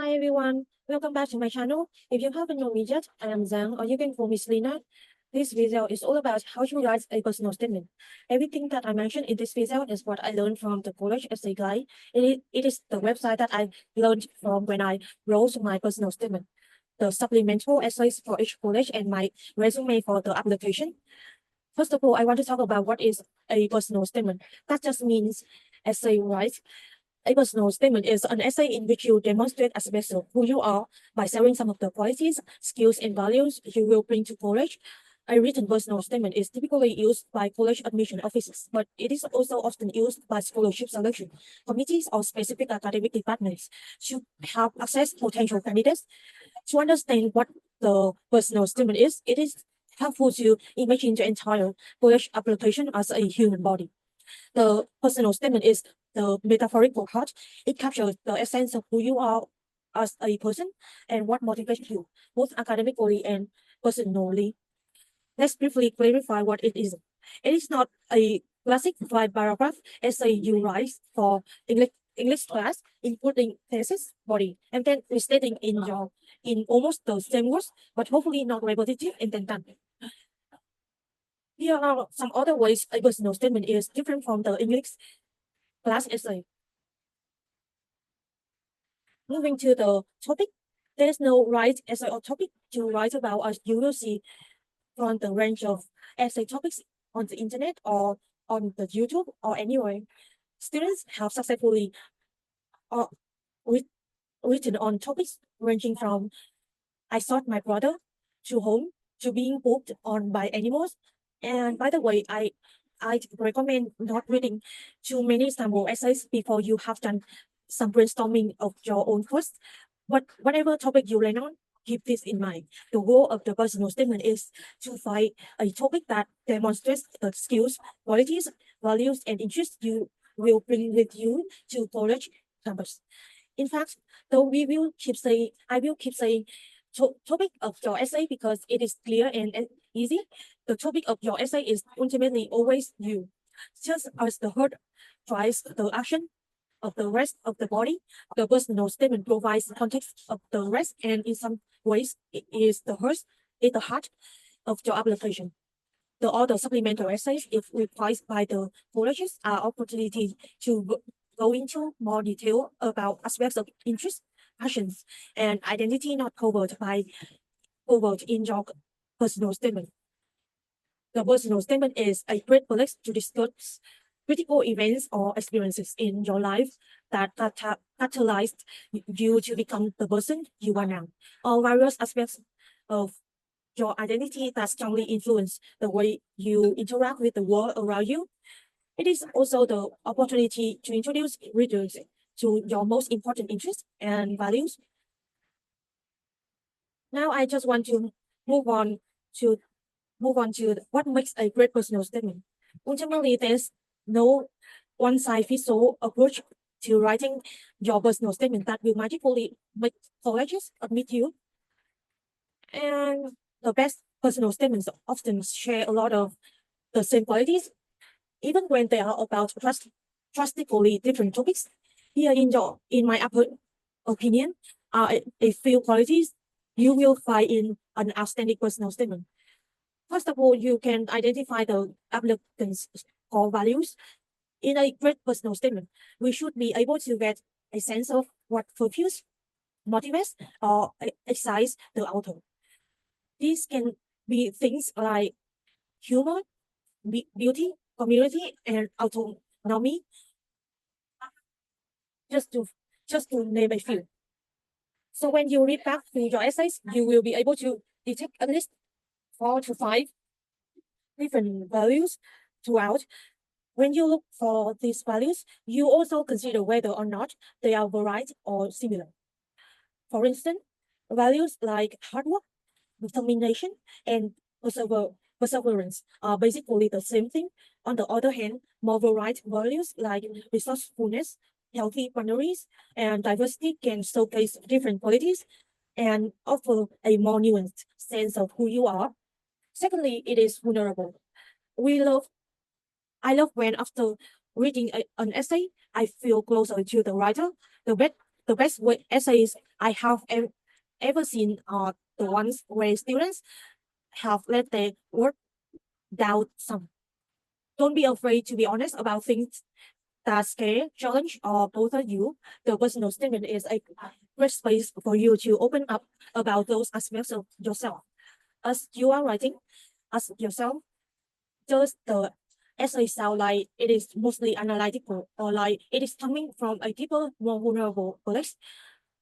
Hi everyone, welcome back to my channel. If you haven't known me yet, I am Zhang, or you can call me Selena. This video is all about how to write a personal statement. Everything that I mentioned in this video is what I learned from the college essay guide. It is the website that I learned from when I wrote my personal statement. The supplemental essays for each college and my resume for the application. First of all, I want to talk about what is a personal statement. That just means essay write. A personal statement is an essay in which you demonstrate aspects of who you are by sharing some of the qualities, skills, and values you will bring to college. A written personal statement is typically used by college admission offices, but it is also often used by scholarship selection committees or specific academic departments to help assess potential candidates. To understand what the personal statement is, it is helpful to imagine the entire college application as a human body. The personal statement is the metaphorical part. It captures the essence of who you are as a person and what motivates you, both academically and personally. Let's briefly clarify what it is. It is not a classic five paragraph essay you write for English class, including thesis, body, and then restating in almost the same words, but hopefully not repetitive and then done. Here are some other ways a personal statement is different from the English class essay. Moving to the topic, there is no right essay or topic to write about, as you will see from the range of essay topics on the internet or on the YouTube or anywhere. Students have successfully uh, written on topics ranging from I shot my brother to home to being pooped on by animals. And by the way, I recommend not reading too many sample essays before you have done some brainstorming of your own first. But whatever topic you land on, keep this in mind. The goal of the personal statement is to find a topic that demonstrates the skills, qualities, values, and interests you will bring with you to college campus. In fact, though I will keep saying topic of your essay because it is clear and easy. The topic of your essay is ultimately always you. Just as the heart drives the action of the rest of the body, the personal statement provides context of the rest, and in some ways, it is the heart of your application. The other supplemental essays, if required by the colleges, are opportunity to go into more detail about aspects of interest, passions, and identity not covered in your personal statement. The personal statement is a great place to discuss critical events or experiences in your life that catalyzed you to become the person you are now, or various aspects of your identity that strongly influence the way you interact with the world around you. It is also the opportunity to introduce readers to your most important interests and values. Now I just want to move on to what makes a great personal statement. Ultimately, there's no one-size-fits-all approach to writing your personal statement that will magically make colleges admit you. And the best personal statements often share a lot of the same qualities, even when they are about drastically different topics. Here in my opinion, are a few qualities you will find in an outstanding personal statement. First of all, you can identify the applicant's core values. In a great personal statement, we should be able to get a sense of what fulfills, motivates, or excites the author. These can be things like humor, beauty, community, and autonomy, just to name a few. So when you read back through your essays, you will be able to detect at least 4 to 5 different values throughout. When you look for these values, you also consider whether or not they are varied or similar. For instance, values like hard work, determination, and perseverance are basically the same thing. On the other hand, more varied values like resourcefulness, healthy boundaries, and diversity can showcase different qualities and offer a more nuanced sense of who you are. Secondly, it is vulnerable. We love I love when after reading an essay, I feel closer to the writer. The best essays I have ever seen are the ones where students have let their work down some. Don't be afraid to be honest about things that scare, challenge, or bother you. The personal statement is a great space for you to open up about those aspects of yourself. As you are writing, ask yourself, does the essay sound like it is mostly analytical or like it is coming from a deeper, more vulnerable place?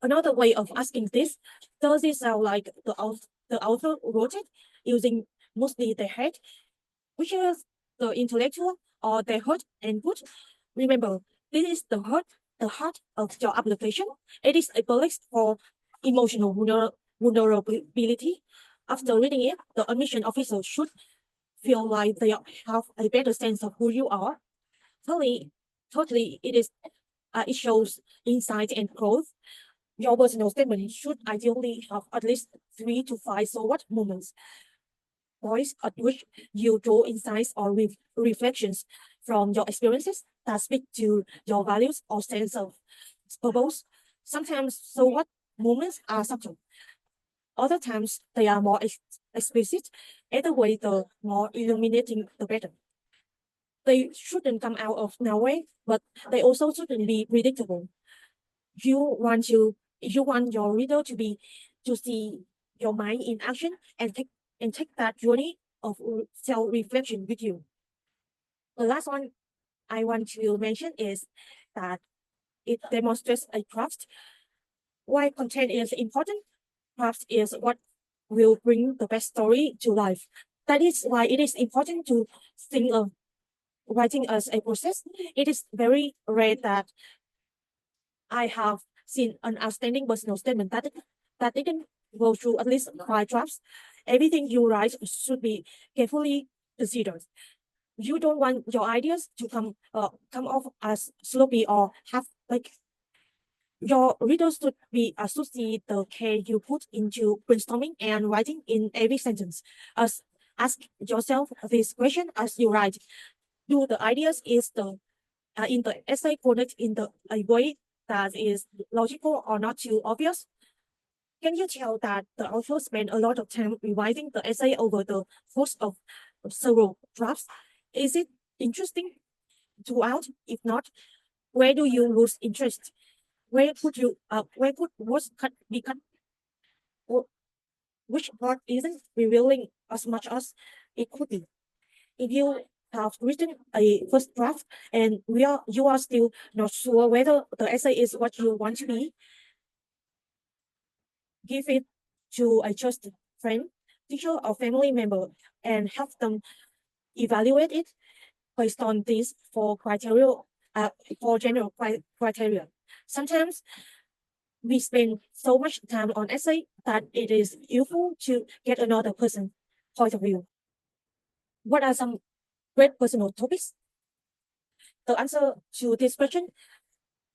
Another way of asking this, does it sound like the author wrote it using mostly their head, which is the intellectual or their heart and input? Remember, this is the heart of your application. It is a place for emotional vulnerability. After reading it, the admission officer should feel like they have a better sense of who you are. Totally, totally, it shows insight and growth. Your personal statement should ideally have at least 3 to 5 so what moments, points at which you draw insights or reflections from your experiences that speak to your values or sense of purpose. Sometimes so what moments are subtle. Other times they are more explicit. Either way, the more illuminating, the better. They shouldn't come out of nowhere, but they also shouldn't be predictable. You want your reader to see your mind in action and take that journey of self-reflection with you. The last one I want to mention is that it demonstrates a craft. Why content is important, craft is what will bring the best story to life. That is why it is important to think of writing as a process. It is very rare that I have seen an outstanding personal statement that didn't go through at least 5 drafts. Everything you write should be carefully considered. You don't want your ideas to come off as sloppy or half like. Your readers should see the care you put into brainstorming and writing in every sentence. As ask yourself this question as you write: do the ideas is the in the essay coded in a way that is logical or not too obvious? Can you tell that the author spent a lot of time revising the essay over the course of several drafts? Is it interesting throughout? If not, where do you lose interest? Where could words be cut? Or which part isn't revealing as much as it could be? If you have written a first draft and you are still not sure whether the essay is what you want to be, give it to a trusted friend, teacher, or family member and have them evaluate it based on these four general criteria. Sometimes we spend so much time on essay that it is useful to get another person's point of view. What are some great personal topics? The answer to this question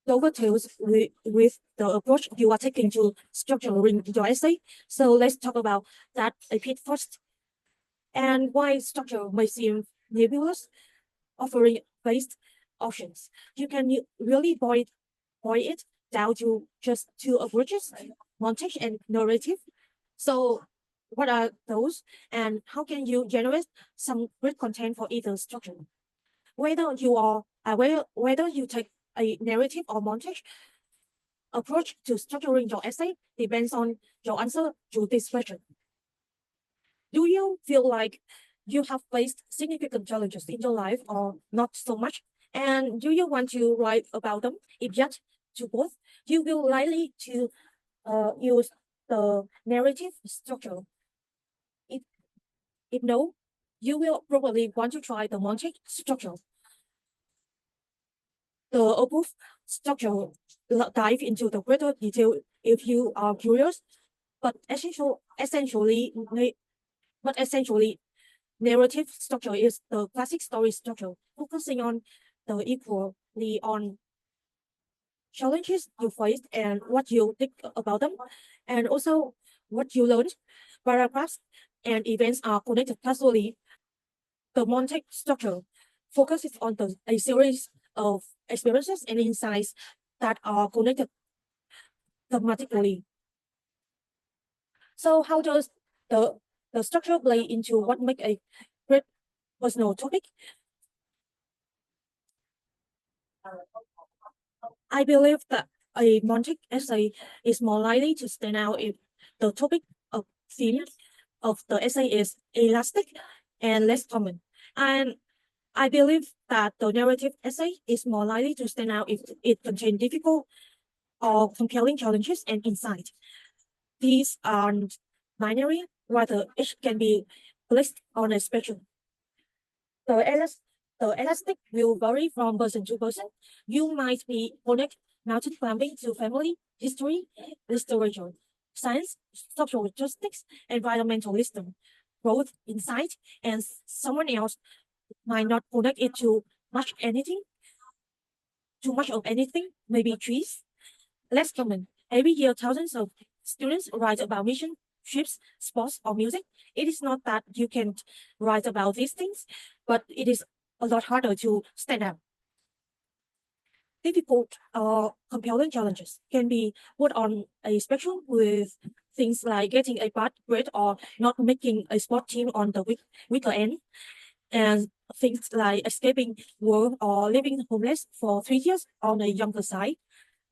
dovetails with the approach you are taking to structuring your essay. So let's talk about that a bit first. And why structure may seem nebulous, offering based options. You can really boil it down to just 2 approaches, montage and narrative. So what are those and how can you generate some great content for either structure? Whether you take a narrative or montage approach to structuring your essay depends on your answer to this question. Do you feel like you have faced significant challenges in your life or not so much? And do you want to write about them? If yes, to both, you will likely to use the narrative structure. If, if no, you will probably want to try the montage structure. The above structure dive into the greater detail if you are curious, but essentially, narrative structure is the classic story structure, focusing on the equally on challenges you faced and what you think about them, and also what you learned. Paragraphs and events are connected casually. The montage structure focuses on a series of experiences and insights that are connected thematically. So how does the structure play into what make a great personal topic? I believe that a montic essay is more likely to stand out if the topic of theme of the essay is elastic and less common. And I believe that the narrative essay is more likely to stand out if it contains difficult or compelling challenges and insight. These aren't binary, rather, each can be placed on a spectrum. The, the elastic will vary from person to person. You might be connect mountain climbing to family, history, literature, science, social justice, environmental wisdom, growth, insight, and someone else might not connect it to much anything, too much of anything, maybe trees. Less common. Every year, thousands of students write about mission, trips, sports, or music. It is not that you can't write about these things, but it is a lot harder to stand out. Difficult or compelling challenges can be put on a spectrum with things like getting a bad grade or not making a sport team on the weaker end, and things like escaping war or living homeless for 3 years on a younger side.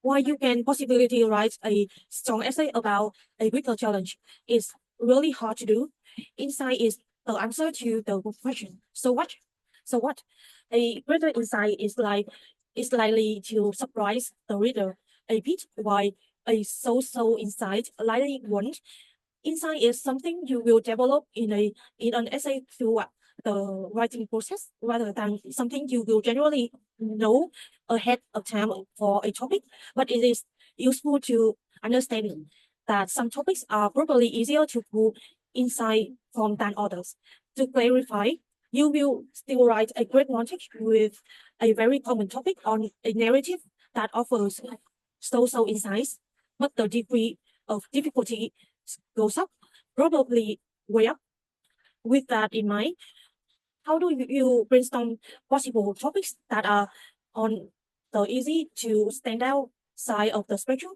While you can possibly write a strong essay about a weaker challenge, it's really hard to do. Insight is the answer to the question. So what? So what? A greater insight is likely to surprise the reader a bit, while a so-so insight likely won't. Insight is something you will develop in an essay through the writing process rather than something you will generally know ahead of time for a topic, but it is useful to understanding that some topics are probably easier to pull insight from than others. To clarify, you will still write a great montage with a very common topic on a narrative that offers so-so insights, but the degree of difficulty goes up, probably way up. With that in mind, how do you brainstorm possible topics that are on the easy to stand out side of the spectrum?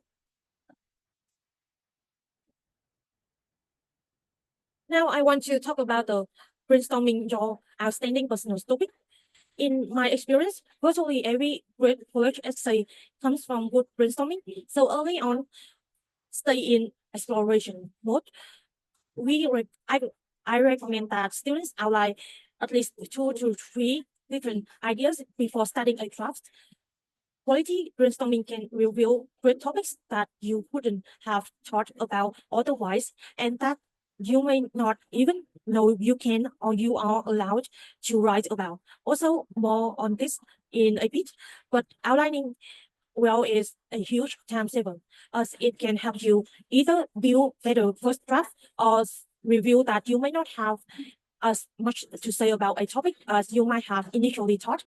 Now I want to talk about the brainstorming your outstanding personal topic. In my experience, virtually every great college essay comes from good brainstorming. So early on, stay in exploration mode. We re- I, I recommend that students outline at least 2 to 3 different ideas before starting a draft. Quality brainstorming can reveal great topics that you wouldn't have thought about otherwise, and that you may not even know you can or you are allowed to write about. Also, more on this in a bit, but outlining well is a huge time saver, as it can help you either build better first draft or review that you may not have as much to say about a topic as you might have initially thought.